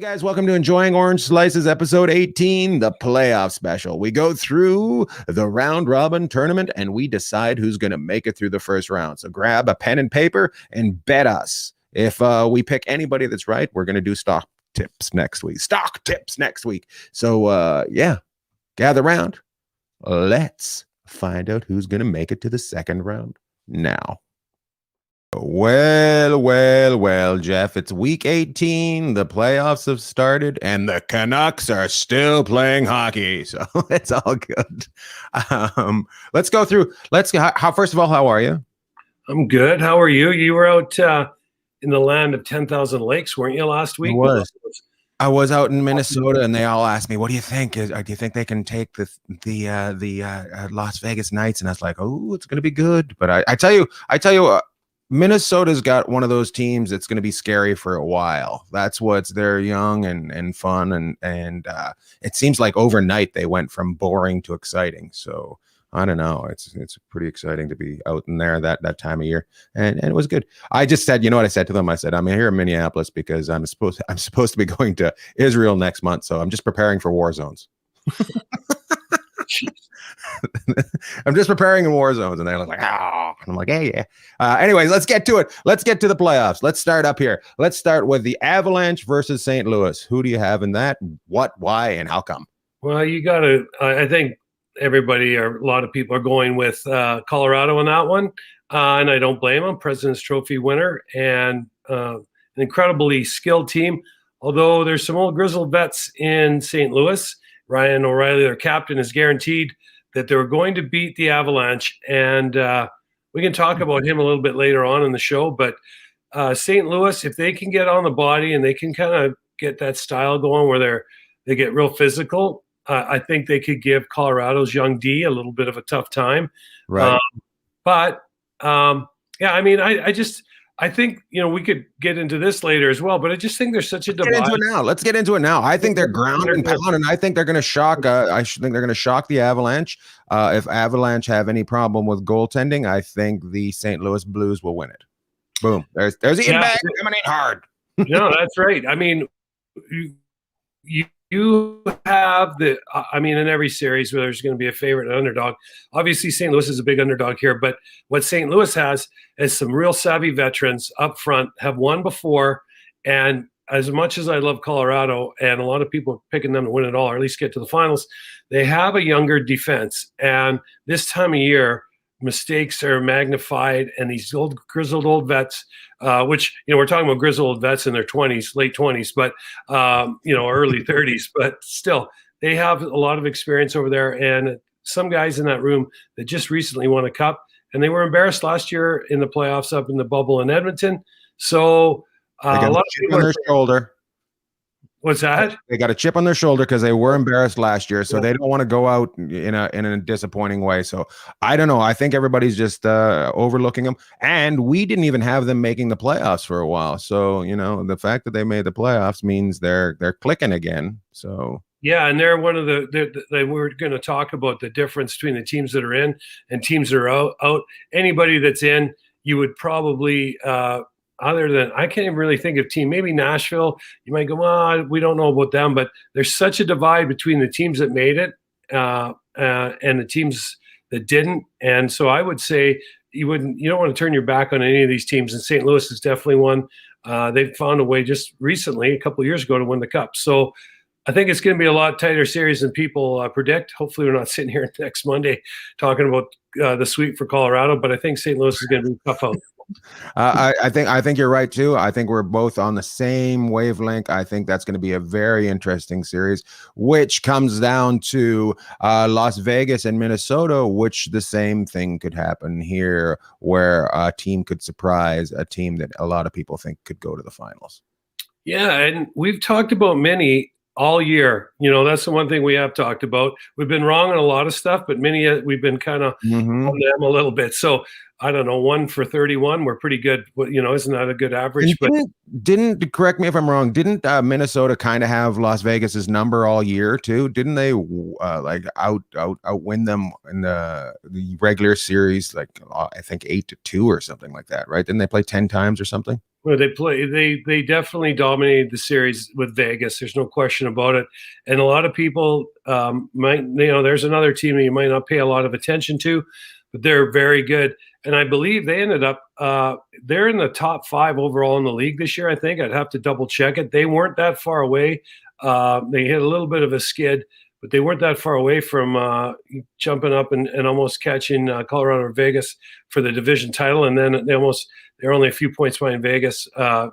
Hey guys, welcome to Enjoying Orange Slices, episode 18, the playoff special. We go through the round robin tournament and we decide who's going to make it through the first round. So grab a pen and paper and bet us. If we pick anybody that's right, we're going to do stock tips next week. So yeah, gather round. Let's find out who's going to make it to the second round now. Well, Jeff, it's week 18. The playoffs have started and the Canucks are still playing hockey. So it's all good. Let's go through. First of all, how are you? I'm good. How are you? You were out in the land of 10,000 lakes, weren't you, last week? I was out in Minnesota, and they all asked me, "What do you think? Do you think they can take the Las Vegas Knights?" And I was like, "Oh, it's going to be good." But I tell you. Minnesota's got one of those teams that's going to be scary for a while. They're young and fun, and it seems like overnight they went from boring to exciting. So I don't know. It's pretty exciting to be out in there that time of year, and it was good. I just said, you know what I said to them? I said, I'm here in Minneapolis because I'm supposed to be going to Israel next month, so I'm just preparing for war zones. I'm just preparing in war zones, and they're like, "Ah!" And I'm like, "Hey, yeah." Anyways, let's get to it. Let's get to the playoffs. Let's start up here. Let's start with the Avalanche versus St. Louis. Who do you have in that? What, why, and how come? Well, you got to. I think everybody or a lot of people are going with Colorado on that one, and I don't blame them. President's Trophy winner and an incredibly skilled team. Although there's some old grizzled vets in St. Louis. Ryan O'Reilly, their captain, is guaranteed that they were going to beat the Avalanche, and we can talk about him a little bit later on in the show. But St. Louis, if they can get on the body and they can kind of get that style going where they get real physical, I think they could give Colorado's young D a little bit of a tough time. Right. Yeah, I mean, I think, we could get into this later as well, but I just think there's such a divide. Let's get into it now. I think they're ground and pound, and I think they're going to shock. I think they're going to shock the Avalanche. If Avalanche have any problem with goaltending, I think the St. Louis Blues will win it. Boom. There's Ian Bagg coming in hard. No, that's right. I mean, you have in every series where there's going to be a favorite and underdog. Obviously, St. Louis is a big underdog here, but what St. Louis has is some real savvy veterans up front, have won before. And as much as I love Colorado, and a lot of people are picking them to win it all, or at least get to the finals, they have a younger defense. And this time of year, mistakes are magnified, and these grizzled old vets, which, we're talking about grizzled old vets in their 20s, late 20s, but, early 30s, but still, they have a lot of experience over there. And some guys in that room that just recently won a cup, and they were embarrassed last year in the playoffs up in the bubble in Edmonton. So a lot of people on their shoulder. What's that? They got a chip on their shoulder because they were embarrassed last year, so they don't want to go out in a disappointing way. So I don't know. I think everybody's just overlooking them, and we didn't even have them making the playoffs for a while. So the fact that they made the playoffs means they're clicking again. So yeah, and they're one of we're going to talk about the difference between the teams that are in and teams that are out. Anybody that's in, you would probably. Other than, I can't even really think of team, maybe Nashville, you might go, well, we don't know about them, but there's such a divide between the teams that made it and the teams that didn't. And so I would say you don't want to turn your back on any of these teams, and St. Louis is definitely one. They've found a way just recently, a couple of years ago, to win the cup. So I think it's going to be a lot tighter series than people predict. Hopefully we're not sitting here next Monday talking about the sweep for Colorado, but I think St. Louis is going to be tough out. I think you're right too. I think we're both on the same wavelength. I think that's going to be a very interesting series, which comes down to Las Vegas and Minnesota, which the same thing could happen here, where a team could surprise a team that a lot of people think could go to the finals. Yeah, and we've talked about many all year. That's the one thing we have talked about. We've been wrong on a lot of stuff, but many we've been kind of on them a little bit. So I don't know, 1 for 31. We're pretty good. Isn't that a good average? Didn't correct me if I'm wrong. Didn't Minnesota kind of have Las Vegas's number all year too? Didn't they outwin them in the regular series? Like I think 8-2 or something like that, right? Didn't they play 10 times or something? Well, they definitely dominated the series with Vegas. There's no question about it. And a lot of people might, there's another team that you might not pay a lot of attention to, but they're very good. And I believe they ended up they're in the top 5 overall in the league this year. I think I'd have to double check it. They weren't that far away. They hit a little bit of a skid, but they weren't that far away from jumping up and almost catching Colorado or Vegas for the division title. And then they're only a few points behind Vegas.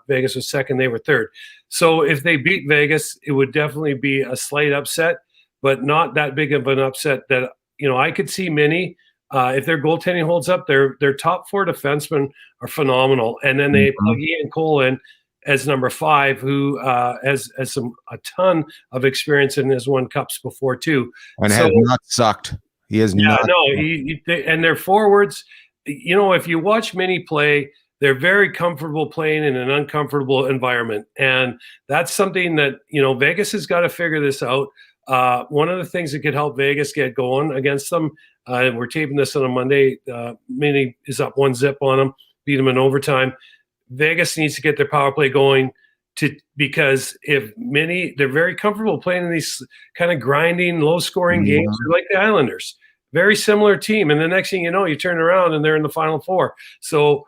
Vegas was second, they were third. So if they beat Vegas, it would definitely be a slight upset, but not that big of an upset that, I could see many. If their goaltending holds up, their top 4 defensemen are phenomenal. And then they plug Ian Cole in as number 5, who has a ton of experience and has won cups before too. And has not sucked. He has not. No, and their forwards, if you watch many play, they're very comfortable playing in an uncomfortable environment. And that's something that, Vegas has got to figure this out. One of the things that could help Vegas get going against them, we're taping this on a Monday, Mini is up 1-0 on them, beat them in overtime. Vegas needs to get their power play going because if they're very comfortable playing in these kind of grinding, low-scoring games. They're like the Islanders, very similar team. And the next thing you know, you turn around and they're in the Final Four. So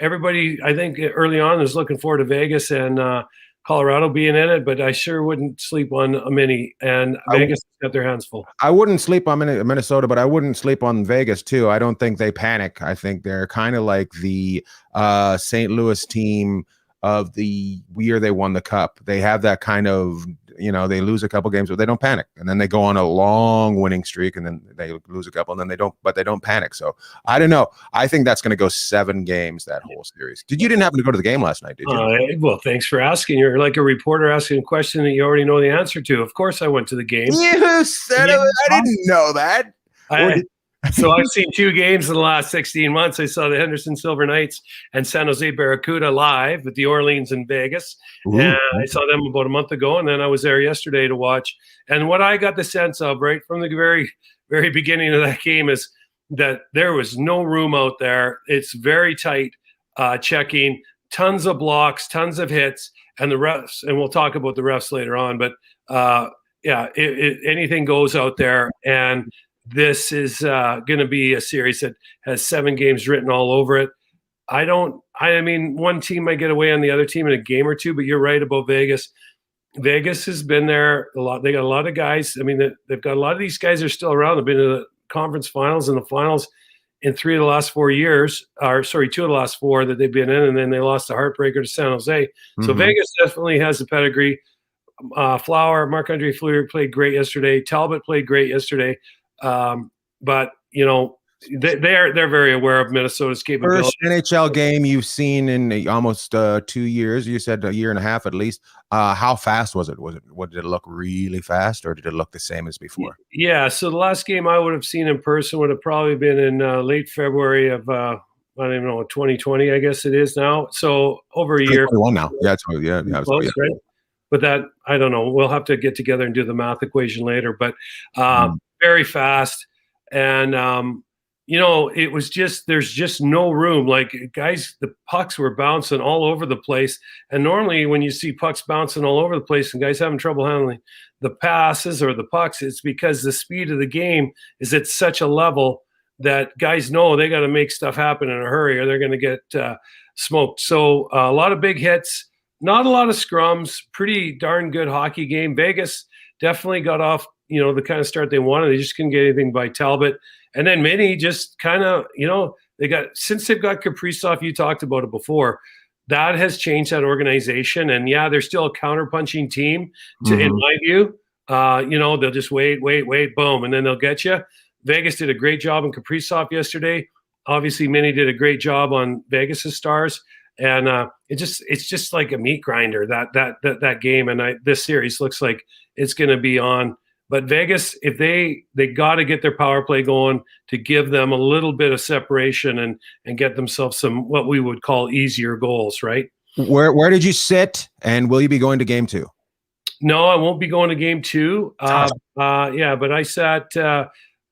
everybody, I think, early on is looking forward to Vegas and Colorado being in it, but I sure wouldn't sleep on a Mini, and Vegas got their hands full. I wouldn't sleep on Minnesota, but I wouldn't sleep on Vegas too. I don't think they panic. I think they're kind of like the St. Louis team of the year they won the cup. They have that kind of, they lose a couple games, but they don't panic. And then they go on a long winning streak and then they lose a couple and then they don't panic. So I don't know. I think that's going to go 7 games, that whole series. You didn't happen to go to the game last night, did you? Well, thanks for asking. You're like a reporter asking a question that you already know the answer to. Of course I went to the game. You said it. I didn't know that. So I've seen 2 games in the last 16 months. I saw the Henderson Silver Knights and San Jose Barracuda live at the Orleans in Vegas. Ooh. And I saw them about a month ago, and then I was there yesterday to watch. And what I got the sense of right from the very, very beginning of that game is that there was no room out there. It's very tight checking, tons of blocks, tons of hits, and the refs, and we'll talk about the refs later on, but anything goes out there. And this is going to be a series that has 7 games written all over it. I mean, one team might get away on the other team in a game or 2, but you're right about Vegas. Vegas has been there a lot. They got a lot of guys. I mean, they've got a lot of these guys are still around. They've been in the conference finals and the finals in 3 of the last 4 years, 2 of the last 4 that they've been in, and then they lost the heartbreaker to San Jose. So Vegas definitely has the pedigree. Marc-Andre Fleury played great yesterday. Talbot played great yesterday. But they're very aware of Minnesota's capability. First NHL game you've seen in almost 2 years. You said a year and a half at least. How fast was it? Did it look really fast, or did it look the same as before? Yeah. So the last game I would have seen in person would have probably been in late February of I don't even know, 2020. I guess it is now. So over a year. Now. Yeah. It's close, right? But that, I don't know. We'll have to get together and do the math equation later. But very fast. And, it was there's just no room. Like, guys, the pucks were bouncing all over the place. And normally when you see pucks bouncing all over the place and guys having trouble handling the passes or the pucks, it's because the speed of the game is at such a level that guys know they got to make stuff happen in a hurry or they're going to get smoked. So a lot of big hits. Not a lot of scrums, pretty darn good hockey game. Vegas definitely got off, the kind of start they wanted. They just couldn't get anything by Talbot. And then Mini just kind of, since they've got Kaprizov, you talked about it before, that has changed that organization. And yeah, they're still a counterpunching team in my view. They'll just wait, boom, and then they'll get you. Vegas did a great job on Kaprizov yesterday. Obviously, Mini did a great job on Vegas's stars. And it's just like a meat grinder, that game. And this series looks like it's going to be on. But Vegas, if they got to get their power play going to give them a little bit of separation and get themselves some what we would call easier goals, right? Where did you sit, and will you be going to game 2? No, I won't be going to game 2. But I sat.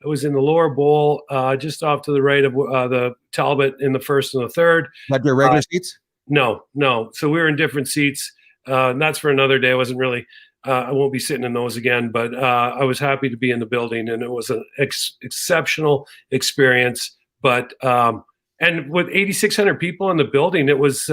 I was in the lower bowl, just off to the right of the Talbot in the first and the third. Had your regular seats? No. So we were in different seats. And that's for another day. I wasn't really. I won't be sitting in those again, but I was happy to be in the building, and it was an exceptional experience. But and with 8,600 people in the building, it was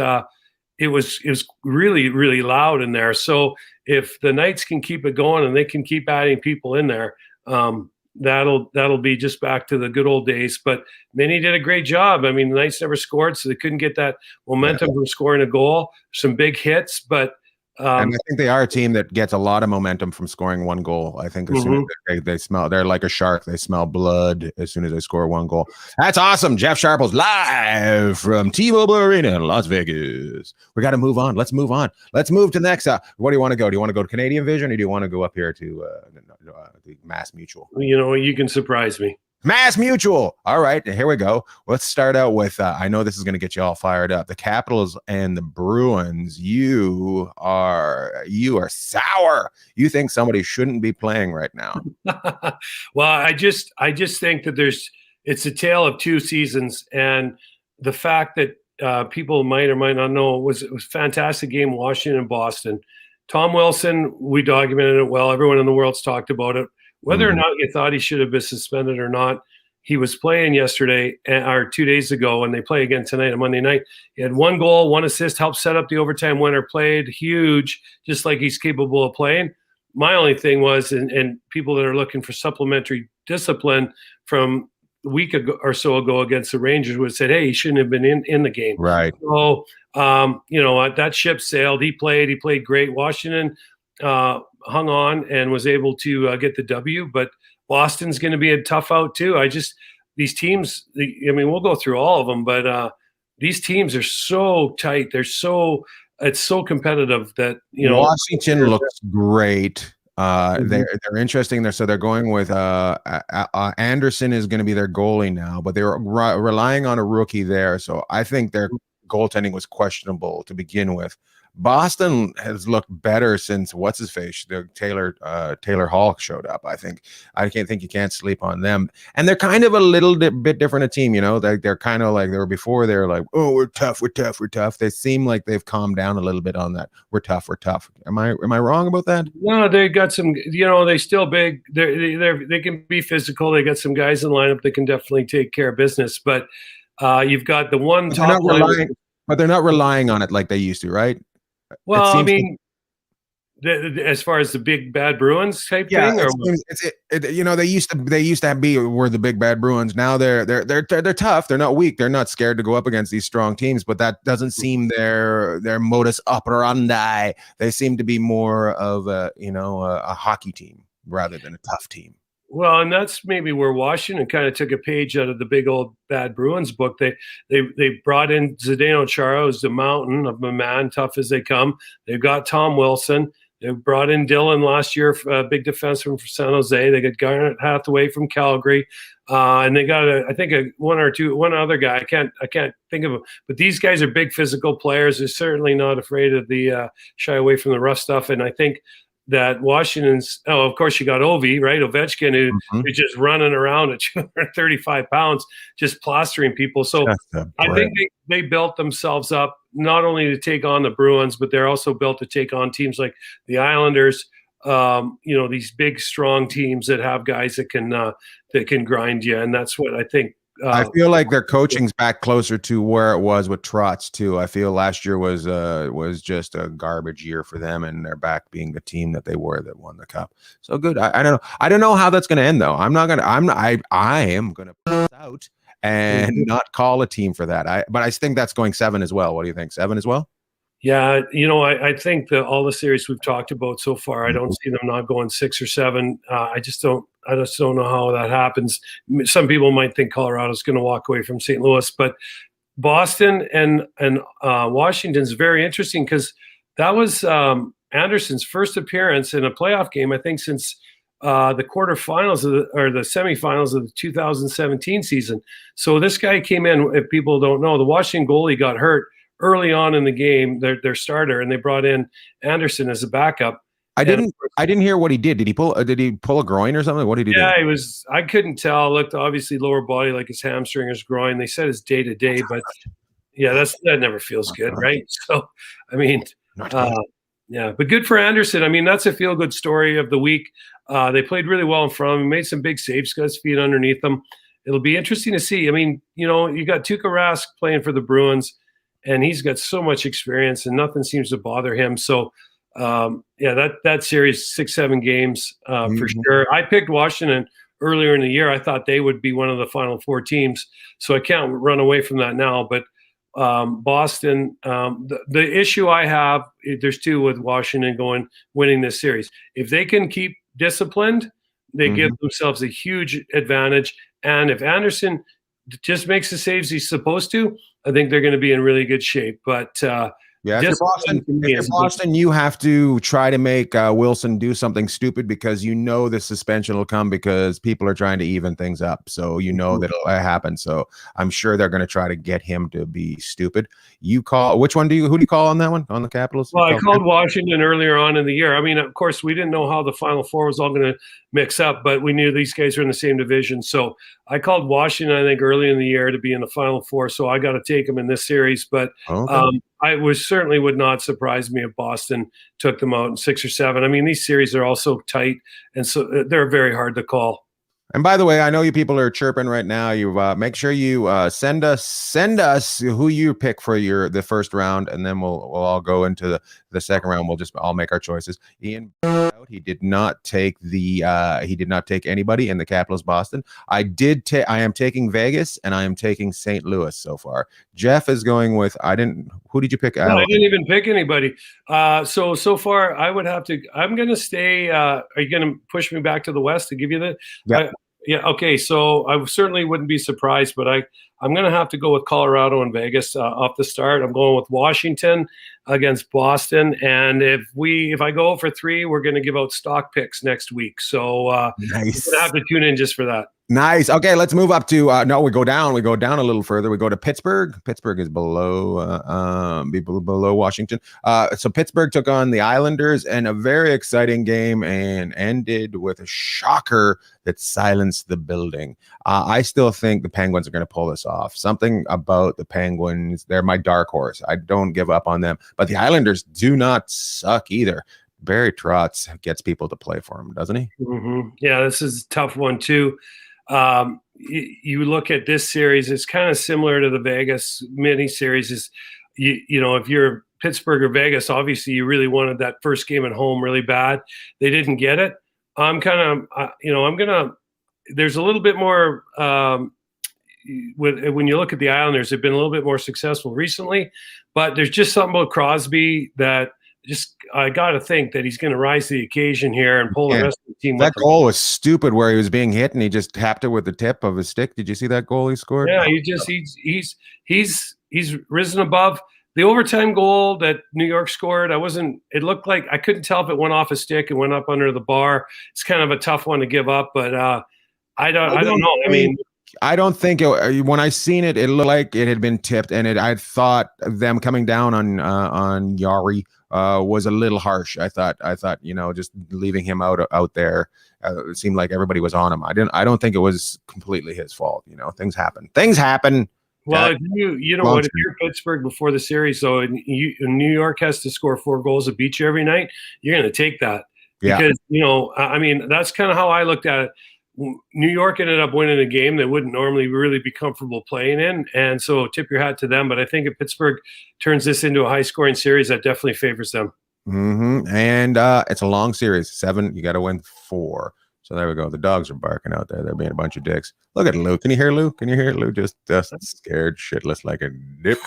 really, really loud in there. So if the Knights can keep it going and they can keep adding people in there, that'll be just back to the good old days. But Minnie did a great job. I mean, the Knights never scored, so they couldn't get that momentum from scoring a goal. Some big hits, but and I think they are a team that gets a lot of momentum from scoring one goal. I think as soon as they smell, they're like a shark. They smell blood as soon as they score one goal. That's awesome. Jeff Sharples live from T-Mobile Arena in Las Vegas. We got to move on. Let's move on. Let's move to the next. Where do you want to go? Do you want to go to Canadian Vision, or do you want to go up here to the Mass Mutual? You can surprise me. Mass Mutual. All right, here we go. Let's start out with, I know this is going to get you all fired up. The Capitals and the Bruins. You are sour. You think somebody shouldn't be playing right now. Well, I just think that it's a tale of two seasons, and the fact that people might or might not know, it was a fantastic game, Washington and Boston. Tom Wilson, we documented it well. Everyone in the world's talked about it. Whether or not you thought he should have been suspended or not, he was playing yesterday or 2 days ago, and they play again tonight on Monday night. He had 1 goal, 1 assist, helped set up the overtime winner, played huge, just like he's capable of playing. My only thing was, and people that are looking for supplementary discipline from a week ago or so ago against the Rangers would have said, hey, he shouldn't have been in the game. Right. So, that ship sailed. He played great. Washington hung on and was able to get the W, but Boston's going to be a tough out too. These teams, we'll go through all of them, but these teams are so tight. It's so competitive that, Washington looks great. They're interesting. They're going with Anderson is going to be their goalie now, but they're relying on a rookie there. So I think their goaltending was questionable to begin with. Boston has looked better since what's his face, the Taylor Hall showed up. I think you can't sleep on them, and they're kind of a little bit different a team. They're kind of like they were before. They're like, oh, we're tough. They seem like they've calmed down a little bit on that. We're tough. Am I wrong about that? No, they got some. They still big. They can be physical. They got some guys in the lineup that can definitely take care of business. But you've got the one top line. But they're not relying on it like they used to, right? Well, as far as the big bad Bruins type thing, they used to were the big bad Bruins. Now they're tough. They're not weak. They're not scared to go up against these strong teams. But that doesn't seem their modus operandi. They seem to be more of a hockey team rather than a tough team. Well, and that's maybe where Washington kind of took a page out of the big old bad Bruins book. They brought in Zdeno Chara, who's the mountain of a man, tough as they come. They've got Tom Wilson. They brought in Dylan last year, a big defenseman for San Jose. They got Garnet Hathaway from Calgary, and they got one other guy. I can't think of him. But these guys are big physical players. They're certainly not afraid of the shy away from the rough stuff. And I think that Washington's, of course, you got Ovi, right? Ovechkin, who's just running around at 235 pounds, just plastering people. So I think they built themselves up not only to take on the Bruins, but they're also built to take on teams like the Islanders, these big, strong teams that have guys that can grind you. And that's what I think. I feel like their coaching's back closer to where it was with Trotz too. I feel last year was just a garbage year for them, and they're back being the team that they were that won the cup. So good. I don't know how that's going to end though. I am going to put out and not call a team for that. But I think that's going 7 as well. What do you think? 7 as well? Yeah, I think that all the series we've talked about so far, I don't see them not going 6 or 7. I just don't know how that happens. Some people might think Colorado's going to walk away from St. Louis, but Boston and Washington's very interesting because that was Anderson's first appearance in a playoff game, I think, since the quarterfinals or the semifinals of the 2017 season. So this guy came in. If people don't know, the Washington goalie got hurt early on in the game, their starter, and they brought in Anderson as a backup. I didn't hear what he did. Did he pull a groin or something? What did he do? Yeah, I couldn't tell. Looked obviously lower body, like his hamstring or his groin. They said it's day to day, but Yeah, that never feels good, right? So, I mean, Not uh, good. yeah, but good for Anderson. I mean, that's a feel-good story of the week. They played really well in front of him, made some big saves, got his feet underneath them. It'll be interesting to see. I mean, you got Tuukka Rask playing for the Bruins, and he's got so much experience, and nothing seems to bother him. So, yeah, that series, 6-7 games for Mhm. sure. I picked Washington earlier in the year. I thought they would be one of the Final Four teams, so I can't run away from that now. But Boston, the issue I have, there's two with Washington winning this series. If they can keep disciplined, they give themselves a huge advantage. And if Anderson just makes the saves he's supposed to, I think they're going to be in really good shape. But Yeah, if you're Boston, you have to try to make Wilson do something stupid because the suspension will come because people are trying to even things up. So that'll happen. So I'm sure they're going to try to get him to be stupid. Who do you call on that one, on the Capitals? Well, I called Washington earlier on in the year. I mean, of course, we didn't know how the Final Four was all going to mix up, but we knew these guys were in the same division. So I called Washington, I think, early in the year to be in the Final Four. So I got to take them in this series. But certainly would not surprise me if Boston took them out in 6 or 7. I mean, these series are all so tight, and so they're very hard to call. And by the way, I know you people are chirping right now. You make sure you send us who you pick for the first round, and then we'll all go into the second round. We'll just all make our choices. Ian, he did not take anybody in the Capitals Boston. I am taking Vegas, and I am taking St. Louis so far. Jeff is going with who did you pick? No, I didn't even pick anybody. So far I would have to. I'm going to stay. Are you going to push me back to the West to give you the? Yeah. Yeah. Okay. So I certainly wouldn't be surprised, but I'm going to have to go with Colorado and Vegas off the start. I'm going with Washington against Boston, and if I go for 3, we're going to give out stock picks next week. So nice. You're going to have to tune in just for that. Nice. Okay, let's move up to we go down a little further. We go to Pittsburgh. Pittsburgh is below Washington. So Pittsburgh took on the Islanders in a very exciting game and ended with a shocker that silenced the building. I still think the Penguins are going to pull this off. Something about the Penguins, they're my dark horse. I don't give up on them, but the Islanders do not suck either. Barry Trotz gets people to play for him, doesn't he? Mm-hmm. Yeah, this is a tough one too. You look at this series, it's kind of similar to the Vegas mini series. If you're Pittsburgh or Vegas, obviously you really wanted that first game at home really bad. They didn't get it. There's a little bit more when you look at the Islanders, they've been a little bit more successful recently, but there's just something about Crosby that I got to think that he's going to rise to the occasion here and pull the rest of the team. That goal was stupid where he was being hit and he just tapped it with the tip of his stick. Did you see that goal he scored? Yeah, he's risen above the overtime goal that New York scored. It looked like I couldn't tell if it went off a stick and went up under the bar. It's kind of a tough one to give up, but I don't know. I mean, I don't think when I seen it, it looked like it had been tipped, and I thought them coming down on Yari was a little harsh. I thought just leaving him out there, it seemed like everybody was on him. I don't think it was completely his fault. Things happen. Well, if if you're Pittsburgh before the series, so and New York has to score 4 goals to beat you every night, you're going to take that because that's kind of how I looked at it. New York ended up winning a game they wouldn't normally really be comfortable playing in, and so tip your hat to them. But I think if Pittsburgh turns this into a high-scoring series, that definitely favors them. And it's a long series. 7, you got to win 4. So there we go. The dogs are barking out there. They're being a bunch of dicks. Look at Lou. Can you hear Lou? Just scared shitless like a dip.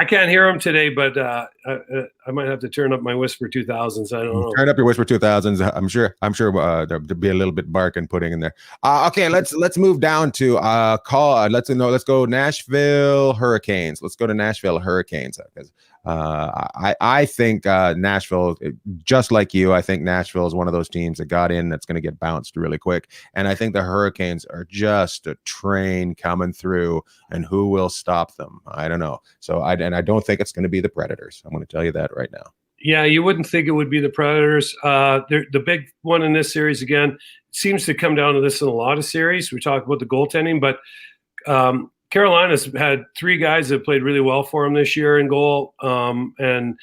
I can't hear him today, but I might have to turn up my Whisper 2000s. I don't know. Turn up your Whisper 2000s. I'm sure there'll be a little bit barking putting in there. Okay, let's move down to let's go Nashville Hurricanes. Let's go to Nashville Hurricanes because I think Nashville, just like you, I think Nashville is one of those teams that got in that's going to get bounced really quick. And I think the Hurricanes are just a train coming through, and who will stop them? I don't know. So I don't think it's going to be the Predators. I'm going to tell you that right now. Yeah, you wouldn't think it would be the Predators. The big one in this series, again, seems to come down to this in a lot of series. We talk about the goaltending, but Carolina's had three guys that played really well for them this year in goal, and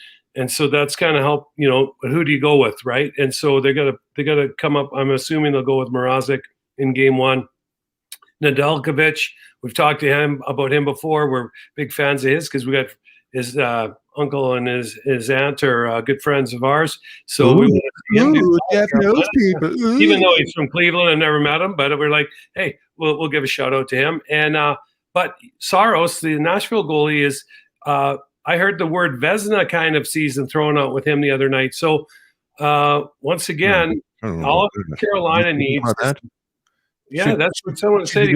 so that's kind of helped. Who do you go with, right? And so they got to come up. I'm assuming they'll go with Mrazek in game one. Nedeljkovic, we've talked to him about him before. We're big fans of his because we got his uncle and his aunt are good friends of ours. So we want to see him Jeff knows people. Even though he's from Cleveland, I've never met him, but we're like, hey, we'll give a shout out to him. And but Saros, the Nashville goalie, is I heard the word Vezina kind of season thrown out with him the other night. So once again, all of Carolina needs. That's what someone said. Should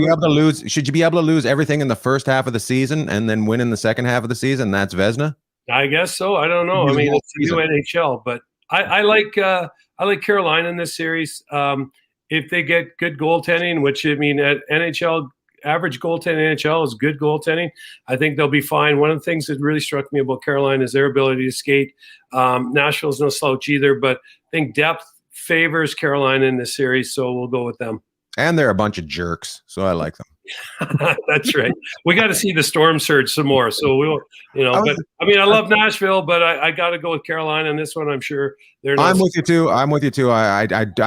you be able to lose everything in the first half of the season and then win in the second half of the season? That's Vezina. I guess so. I don't know. I mean, it's the new NHL, but I like Carolina in this series. If they get good goaltending, which I mean, at NHL average goaltending NHL is good goaltending, I think they'll be fine. One of the things that really struck me about Carolina is their ability to skate. Nashville's no slouch either, but I think depth favors Carolina in this series, so we'll go with them. And they're a bunch of jerks, so I like them. That's right. We got to see the Storm surge some more. So we'll, but I mean, I love Nashville, but I got to go with Carolina in this one. I'm sure they're. I'm with you too. I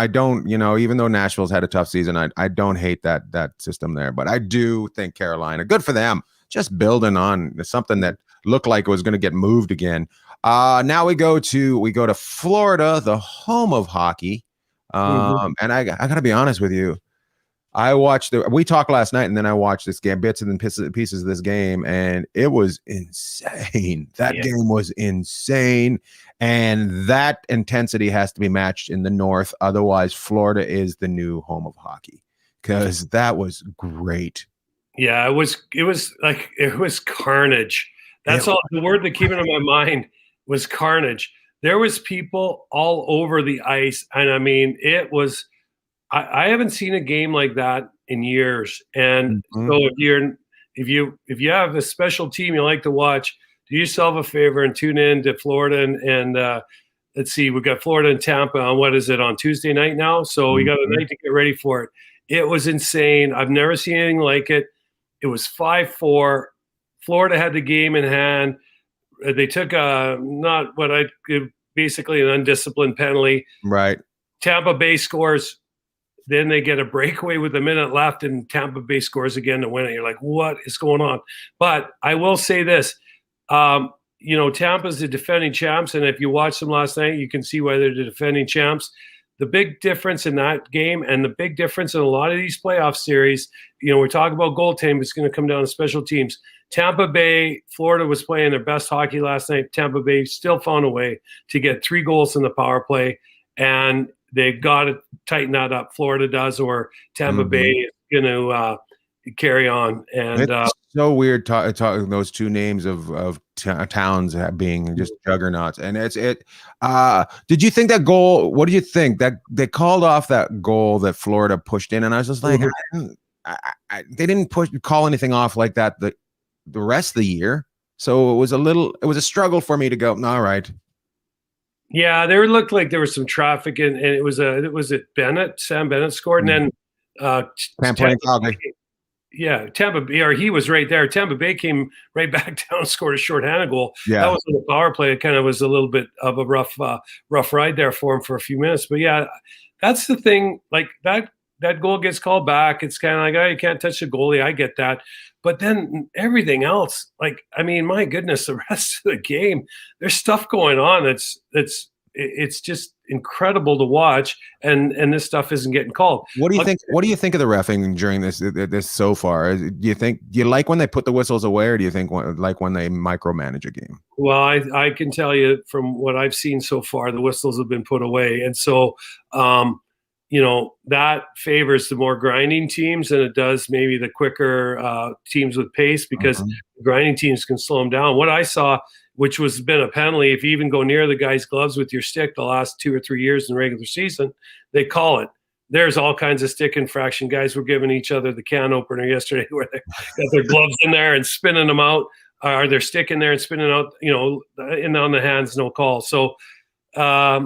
don't, even though Nashville's had a tough season, I don't hate that system there, but I do think Carolina, good for them, just building on something that looked like it was going to get moved again. Now we go to Florida, the home of hockey. And I got to be honest with you. We talked last night, and then I watched this game, bits and pieces of this game, and it was insane. That game was insane, and that intensity has to be matched in the North. Otherwise, Florida is the new home of hockey, because that was great. Yeah, it was carnage. That's all. The word that came into my mind was carnage. There was people all over the ice, and I mean, it was. I haven't seen a game like that in years. And so if you have a special team you like to watch, do yourself a favor and tune in to Florida and let's see, we've got Florida and Tampa on on Tuesday night now. So we got a night to get ready for it. It was insane. I've never seen anything like it. It was 5-4. Florida had the game in hand. They took basically an undisciplined penalty. Right. Tampa Bay scores. Then they get a breakaway with a minute left, and Tampa Bay scores again to win it. You're like, what is going on? But I will say this. Tampa's the defending champs, and if you watched them last night, you can see why they're the defending champs. The big difference in that game and the big difference in a lot of these playoff series, we're talking about goaltending, but it's going to come down to special teams. Tampa Bay, Florida was playing their best hockey last night. Tampa Bay still found a way to get 3 goals in the power play, and they got to tighten that up. Florida does, or Tampa Bay is going to carry on. And it's so weird talking those two names of towns being just juggernauts. And did you think that goal? What do you think that they called off that goal that Florida pushed in? And I was just like, they didn't call anything off like that the rest of the year. So it was a struggle for me to go, all right. Yeah, there looked like there was some traffic, and it was Bennett. Sam Bennett scored, and then Tampa Bay, or he was right there. Tampa Bay came right back down and scored a shorthanded goal. Yeah, that was on the power play. It kind of was a little bit of a rough ride there for him for a few minutes. But yeah, that's the thing. Like that goal gets called back. It's kind of like, oh, you can't touch the goalie. I get that. But then everything else, my goodness, the rest of the game, there's stuff going on. It's just incredible to watch, and this stuff isn't getting called. What do you think? What do you think of the reffing during this so far? Do you like when they put the whistles away, or do you think like when they micromanage a game? Well, I can tell you from what I've seen so far, the whistles have been put away, and so that favors the more grinding teams than it does maybe the quicker teams with pace, because grinding teams can slow them down. What I saw, which was been a penalty, if you even go near the guy's gloves with your stick the last 2 or 3 years in the regular season, they call it. There's all kinds of stick infraction. Guys were giving each other the can opener yesterday where they got their gloves in there and spinning them out. Are they sticking there and spinning out, in on the hands, no call. So, I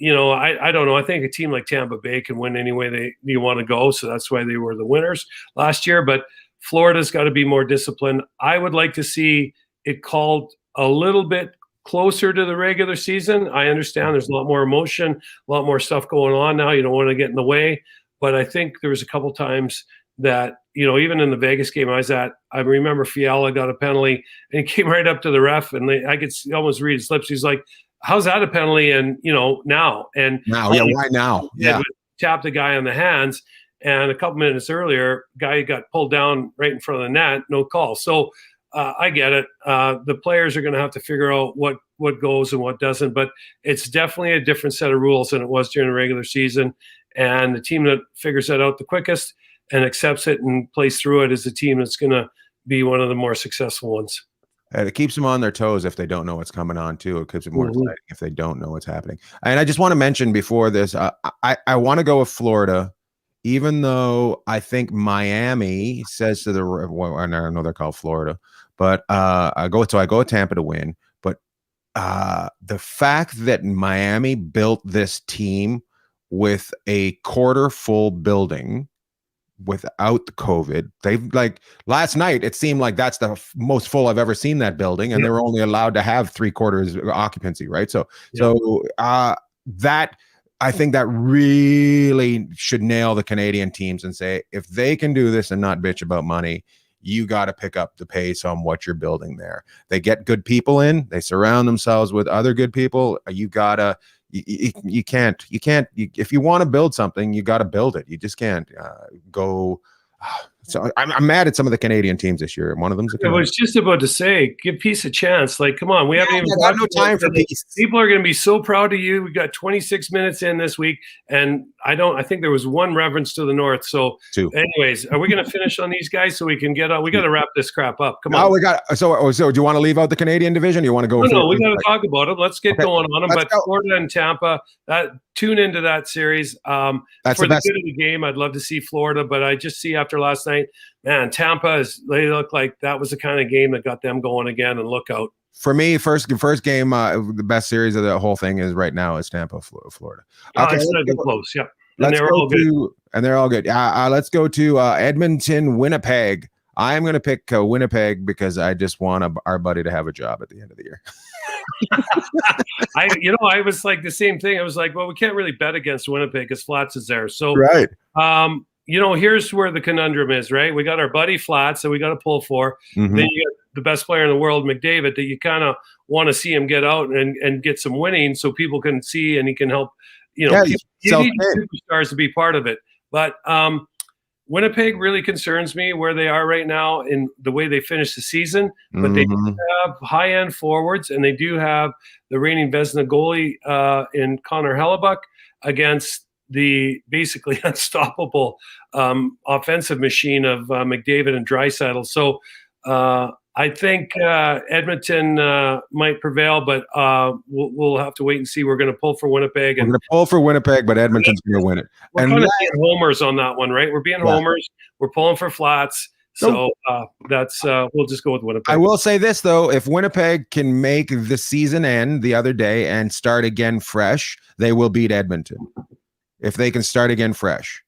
don't know. I think a team like Tampa Bay can win any way you want to go. So that's why they were the winners last year. But Florida's got to be more disciplined. I would like to see it called a little bit closer to the regular season. I understand there's a lot more emotion, a lot more stuff going on now. You don't want to get in the way. But I think there was a couple times that, even in the Vegas game I was at, I remember Fiala got a penalty and he came right up to the ref and I could almost read his lips. He's like, how's that a penalty? And, now. And now, yeah, why now? Yeah. Tap the guy on the hands. And a couple minutes earlier, guy got pulled down right in front of the net, no call. So I get it. The players are going to have to figure out what goes and what doesn't. But it's definitely a different set of rules than it was during the regular season. And the team that figures that out the quickest and accepts it and plays through it is the team that's going to be one of the more successful ones. And it keeps them on their toes if they don't know what's coming on too. It keeps it more exciting if they don't know what's happening. And I just want to mention before this, I want to go with Florida, even though I think Miami says to I know they're called Florida, but I go with Tampa to win. But the fact that Miami built this team with a quarter full building without the COVID, they've last night, it seemed like that's the most full I've ever seen that building. And they were only allowed to have 3/4 occupancy. Right. So that, I think that really should nail the Canadian teams and say, if they can do this and not bitch about money, you got to pick up the pace on what you're building there. They get good people in, they surround themselves with other good people. You can't, if you want to build something, you got to build it. You just can't go. So I'm mad at some of the Canadian teams this year. And one of them's I was just about to say, give Peace a chance. Like, come on, we haven't even got no time for Peace. People are going to be so proud of you. We got 26 minutes in this week, and I think there was one reference to the North. So, anyways, are we going to finish on these guys so we can get out? We got to wrap this crap up. Come on. We got. So do you want to leave out the Canadian division? Or you want to go? No, we got to talk about it. Let's get going on them. But go. Florida and Tampa, tune into that series. That's for the best. Good of the game. I'd love to see Florida, but I just see after last night, man, Tampa they look like that was the kind of game that got them going again. And look out. For me, first game, the best series of the whole thing is right now is Tampa, Florida. Okay, it's not even close. Yeah, and they're all good. Let's go to Edmonton, Winnipeg. I'm going to pick Winnipeg because I just want our buddy to have a job at the end of the year. I was like the same thing. I was like, well, we can't really bet against Winnipeg because Flats is there. So, right. Here's where the conundrum is, right? We got our buddy Flats that we got to pull for. Mm-hmm. Then you got the best player in the world, McDavid, that you kind of want to see him get out and get some winning so people can see and he can help. You need superstars to be part of it. But Winnipeg really concerns me where they are right now in the way they finished the season. But they do have high-end forwards, and they do have the reigning Vezina goalie in Connor Hellebuck against the basically unstoppable offensive machine of McDavid and Draisaitl. So I think Edmonton might prevail, but we'll have to wait and see. We're going to pull for Winnipeg. We're going to pull for Winnipeg, but Edmonton's going to win it. We're kind of being homers on that one, right? We're being homers. We're pulling for Flats. So that's we'll just go with Winnipeg. I will say this, though. If Winnipeg can make the season end the other day and start again fresh, they will beat Edmonton. If they can start again fresh.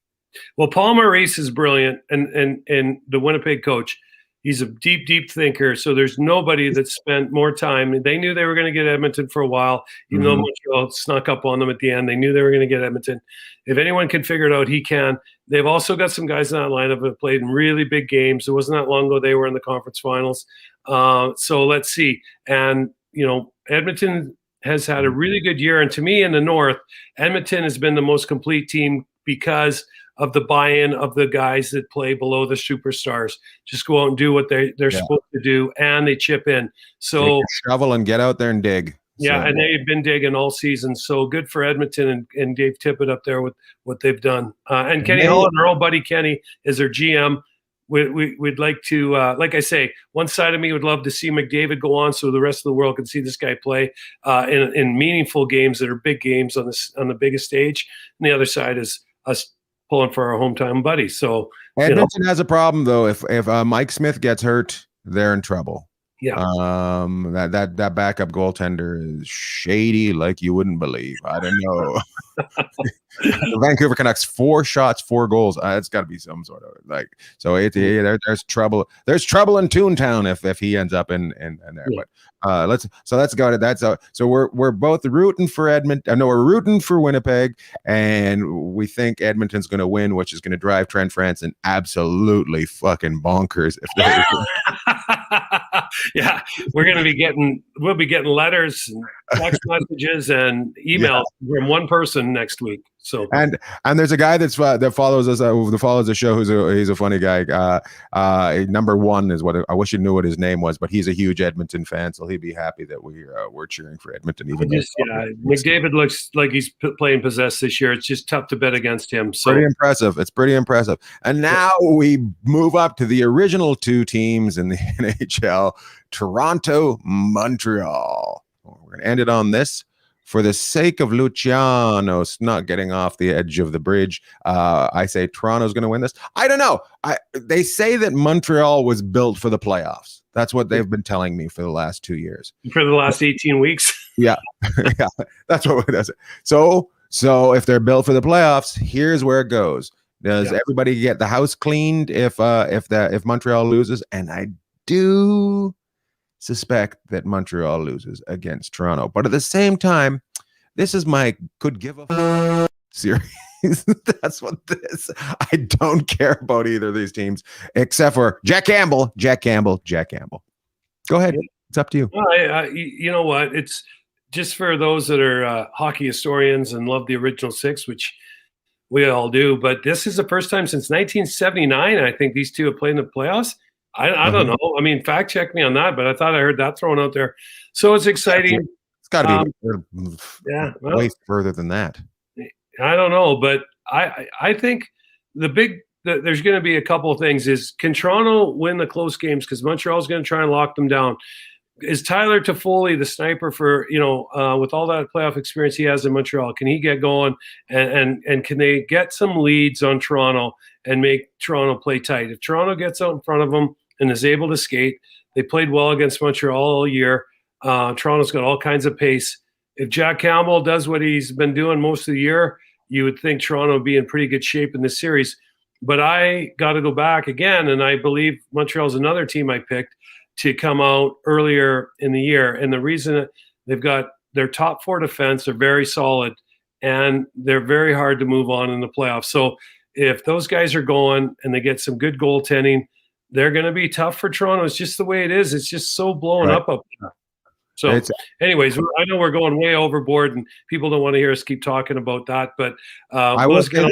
Well, Paul Maurice is brilliant, and the Winnipeg coach, he's a deep thinker. So there's nobody that spent more time. They knew they were going to get Edmonton for a while, even though Montreal snuck up on them at the end. They knew they were going to get Edmonton. If anyone can figure it out, he can. They've also got some guys in that lineup that played in really big games. It wasn't that long ago they were in the conference finals. So let's see. And, Edmonton has had a really good year. And to me, in the North, Edmonton has been the most complete team because of the buy-in of the guys that play below the superstars. Just go out and do what they're supposed to do, and they chip in. So shovel and get out there and dig. Yeah, and they've been digging all season. So good for Edmonton and Dave Tippett up there with what they've done. And Kenny Holland, our old buddy Kenny, is their GM. We'd like to, like I say, one side of me would love to see McDavid go on so the rest of the world can see this guy play in meaningful games that are big games on the biggest stage. And the other side is us pulling for our hometown buddies. So Edmonton has a problem, though. If Mike Smith gets hurt, they're in trouble. Yeah. That backup goaltender is shady like you wouldn't believe. I don't know. The Vancouver Canucks, 4 shots, 4 goals. It's got to be some sort of like. So there's trouble. There's trouble in Toontown if he ends up in there. Yeah. But let's go to that. So we're both rooting for Edmonton. No, we're rooting for Winnipeg, and we think Edmonton's going to win, which is going to drive Trent Franson absolutely fucking bonkers. If they yeah, we'll be getting letters and text messages and emails from one person next week. So and there's a guy that follows us that follows the show he's a funny guy. Number 1 is what I wish you knew what his name was, but he's a huge Edmonton fan, so he'd be happy that we're cheering for Edmonton. Even McDavid looks like he's playing possessed this year. It's just tough to bet against him. So pretty impressive. It's pretty impressive. And now we move up to the original 2 teams in the NHL: Toronto, Montreal. We're going to end it on this. For the sake of Luciano's not getting off the edge of the bridge, I say Toronto's going to win this. I don't know. They say that Montreal was built for the playoffs. That's what they've been telling me for the last 2 years. For the last 18 weeks. Yeah. Yeah. That's what it does. So if they're built for the playoffs, here's where it goes. Does everybody get the house cleaned if Montreal loses? And I do suspect that Montreal loses against Toronto, but at the same time, this is my could give a series. That's what this. I don't care about either of these teams except for Jack Campbell. Go ahead. It's up to you. You know what? It's just for those that are hockey historians and love the original 6, which we all do. But this is the first time since 1979. I think these 2 have played in the playoffs. I don't know. I mean, fact check me on that, but I thought I heard that thrown out there. So it's exciting. It's got to be way further than that. I don't know, but I think there's going to be a couple of things. Is can Toronto win the close games because Montreal's going to try and lock them down? Is Tyler Toffoli the sniper for with all that playoff experience he has in Montreal? Can he get going and can they get some leads on Toronto and make Toronto play tight? If Toronto gets out in front of them and is able to skate, they played well against Montreal all year. Toronto's got all kinds of pace. If Jack Campbell does what he's been doing most of the year, you would think Toronto would be in pretty good shape in this series. But I got to go back again, and I believe Montreal's another team I picked to come out earlier in the year. And the reason they've got their top 4 defense are very solid, and they're very hard to move on in the playoffs. So if those guys are going and they get some good goaltending, they're going to be tough for Toronto. It's just the way it is. It's just so blown up there. So anyways, I know we're going way overboard and people don't want to hear us keep talking about that, but I will say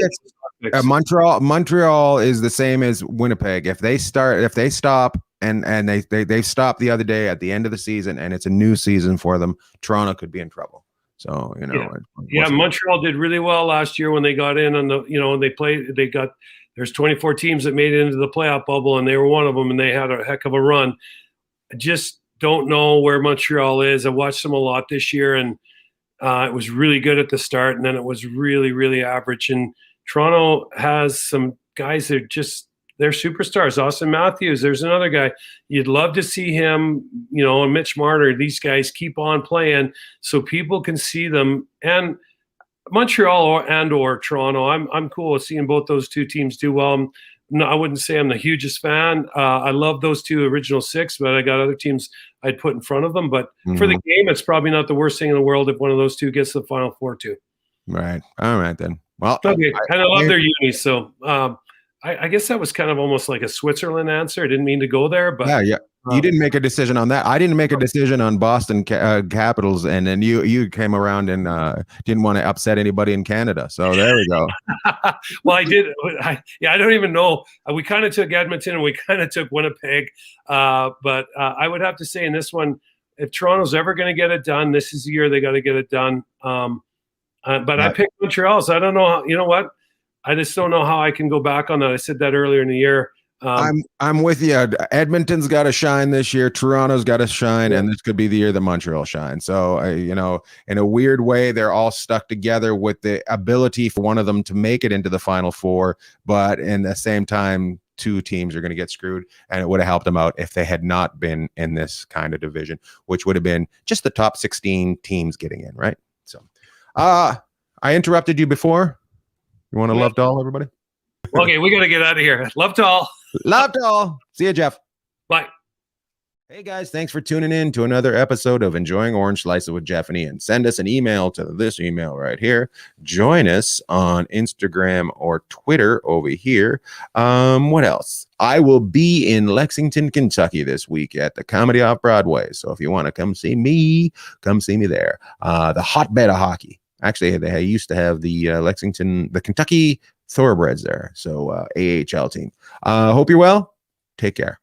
this. Montreal is the same as Winnipeg. If they stop and they stopped the other day at the end of the season and it's a new season for them, Toronto could be in trouble. So, Montreal did really well last year when they got in on the, there's 24 teams that made it into the playoff bubble and they were one of them and they had a heck of a run. I just don't know where Montreal is. I watched them a lot this year and it was really good at the start and then it was really, really average. And Toronto has some guys that they're superstars. Austin Matthews, there's another guy. You'd love to see him, and Mitch Marner. These guys keep on playing so people can see them. And Montreal or Toronto, I'm cool with seeing both those 2 teams do well. I wouldn't say I'm the hugest fan. I love those 2 original 6, but I got other teams I'd put in front of them. But for the game, it's probably not the worst thing in the world if one of those 2 gets to the Final 4 too. Right. All right then. Well, okay. And I love their unis. So I guess that was kind of almost like a Switzerland answer. I didn't mean to go there, but yeah. You didn't make a decision on that. I didn't make a decision on Boston Capitals, and then you came around and didn't want to upset anybody in Canada. So there we go. Well, I did. I don't even know. We kind of took Edmonton and we kind of took Winnipeg, but I would have to say in this one, if Toronto's ever going to get it done, this is the year they got to get it done. But I picked Montreal, so I don't know. You know what? I just don't know how I can go back on that. I said that earlier in the year. I'm with you. Edmonton's got to shine this year. Toronto's got to shine, and this could be the year that Montreal shines. So, in a weird way, they're all stuck together with the ability for one of them to make it into the Final 4, but in the same time, two teams are going to get screwed, and it would have helped them out if they had not been in this kind of division, which would have been just the top 16 teams getting in, right? So I interrupted you before. You want to love to all, everybody? Okay, we got to get out of here. Love to all. Love to all. See you, Jeff. Bye. Hey guys, thanks for tuning in to another episode of Enjoying Orange Slices with Jeff and Ian. Send us an email to this email right here. Join us on Instagram or Twitter over here. What else? I will be in Lexington, Kentucky this week at the Comedy Off Broadway. So if you want to come see me there. The hotbed of hockey. Actually, they used to have the the Kentucky Thoroughbreds there. So AHL team. Hope you're well. Take care.